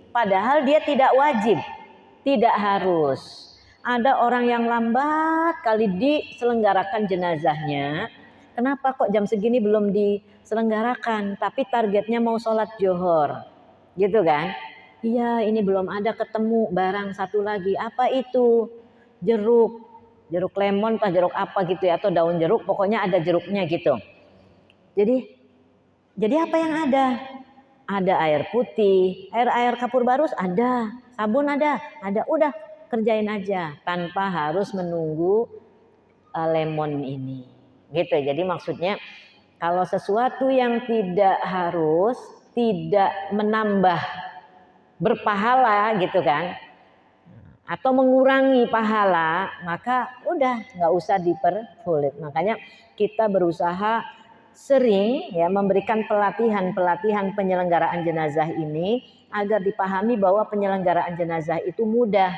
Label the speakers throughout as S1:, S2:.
S1: Padahal dia tidak wajib, tidak harus. Ada orang yang lambat kali diselenggarakan jenazahnya. Kenapa kok jam segini belum diselenggarakan? Tapi targetnya mau sholat johor, gitu kan? Iya, ini belum ada ketemu barang satu lagi. Apa itu? Jeruk lemon, atau jeruk apa gitu ya, atau daun jeruk. Pokoknya ada jeruknya gitu. Jadi apa yang ada? Ada air putih, air kapur barus ada, sabun ada. Udah kerjain aja tanpa harus menunggu lemon ini. Gitu. Jadi maksudnya kalau sesuatu yang tidak harus, tidak menambah berpahala gitu kan, atau mengurangi pahala, maka udah nggak usah dipersulit. Makanya kita berusaha sering ya memberikan pelatihan penyelenggaraan jenazah ini agar dipahami bahwa penyelenggaraan jenazah itu mudah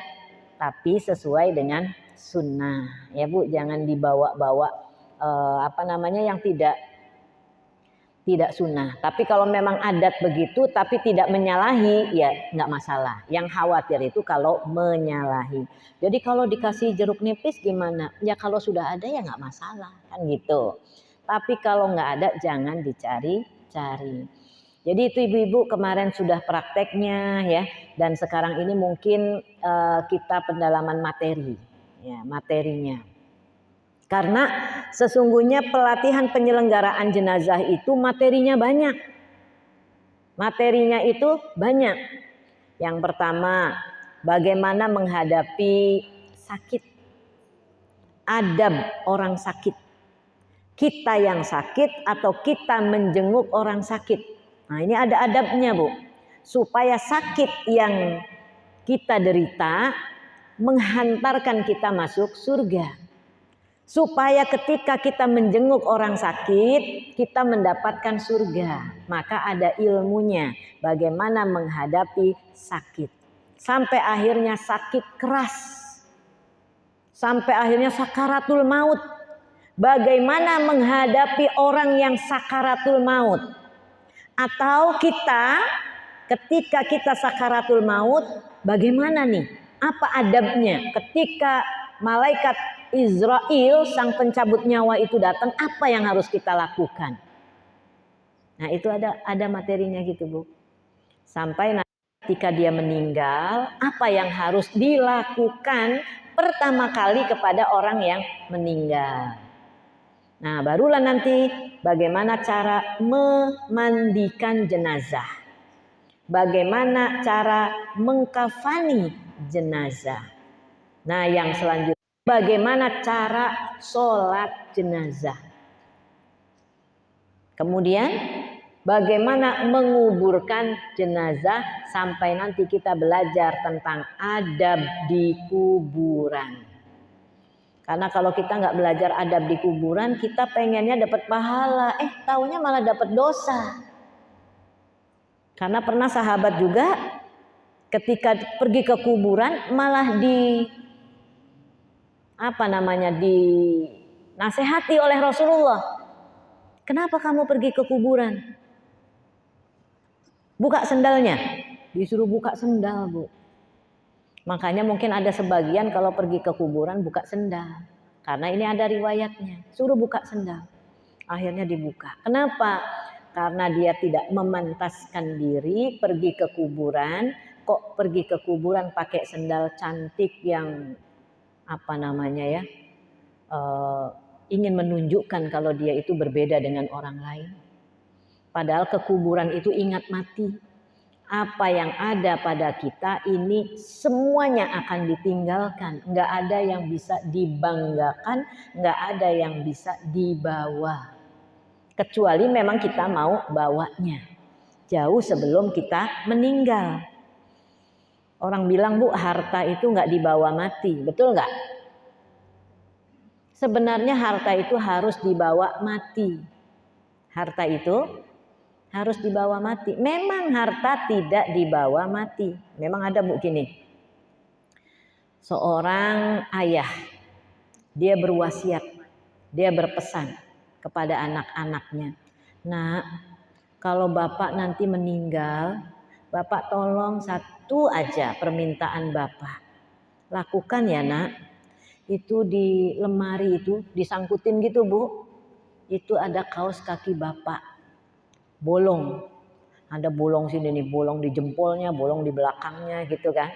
S1: tapi sesuai dengan sunnah ya Bu, jangan dibawa-bawa yang tidak sunnah. Tapi kalau memang adat begitu tapi tidak menyalahi ya nggak masalah. Yang khawatir itu kalau menyalahi. Jadi kalau dikasih jeruk nipis gimana? Ya kalau sudah ada ya nggak masalah kan gitu. Tapi kalau nggak ada jangan dicari-cari. Jadi itu ibu-ibu kemarin sudah prakteknya ya, dan sekarang ini mungkin kita pendalaman materi, ya materinya. Karena sesungguhnya pelatihan penyelenggaraan jenazah itu materinya banyak. Materinya itu banyak. Yang pertama, bagaimana menghadapi sakit. Adab orang sakit. Kita yang sakit atau kita menjenguk orang sakit. Nah ini ada adabnya Bu. Supaya sakit yang kita derita menghantarkan kita masuk surga. Supaya ketika kita menjenguk orang sakit kita mendapatkan surga. Maka ada ilmunya bagaimana menghadapi sakit. Sampai akhirnya sakit keras. Sampai akhirnya sakaratul maut. Bagaimana menghadapi orang yang sakaratul maut. Atau kita ketika kita sakaratul maut bagaimana nih? Apa adabnya ketika malaikat Israel sang pencabut nyawa itu datang, apa yang harus kita lakukan? Nah itu ada materinya gitu Bu. Sampai nanti ketika dia meninggal, apa yang harus dilakukan pertama kali kepada orang yang meninggal. Nah barulah nanti bagaimana cara memandikan jenazah. Bagaimana cara mengkafani jenazah. Nah yang selanjutnya bagaimana cara sholat jenazah. Kemudian bagaimana menguburkan jenazah sampai nanti kita belajar tentang adab di kuburan. Karena kalau kita nggak belajar adab di kuburan, kita pengennya dapat pahala, taunya malah dapat dosa. Karena pernah sahabat juga ketika pergi ke kuburan malah dinasehati oleh Rasulullah. Kenapa kamu pergi ke kuburan? Buka sendalnya. Disuruh buka sendal Bu. Makanya mungkin ada sebagian kalau pergi ke kuburan buka sendal. Karena ini ada riwayatnya. Suruh buka sendal. Akhirnya dibuka. Kenapa? Karena dia tidak memantaskan diri pergi ke kuburan. Kok pergi ke kuburan pakai sendal cantik yang ingin menunjukkan kalau dia itu berbeda dengan orang lain. Padahal ke kuburan itu ingat mati. Apa yang ada pada kita ini semuanya akan ditinggalkan. Nggak ada yang bisa dibanggakan, nggak ada yang bisa dibawa. Kecuali memang kita mau bawanya. Jauh sebelum kita meninggal. Orang bilang Bu, harta itu nggak dibawa mati. Betul nggak? Sebenarnya harta itu harus dibawa mati. Harta itu harus dibawa mati. Memang harta tidak dibawa mati. Memang ada Bu gini. Seorang ayah, dia berwasiat, dia berpesan kepada anak-anaknya. Nah, kalau bapak nanti meninggal, Bapak tolong satu aja permintaan Bapak. Lakukan ya nak. Itu di lemari itu disangkutin gitu Bu. Itu ada kaos kaki Bapak. Bolong. Ada bolong sini nih, bolong di jempolnya, bolong di belakangnya gitu kan.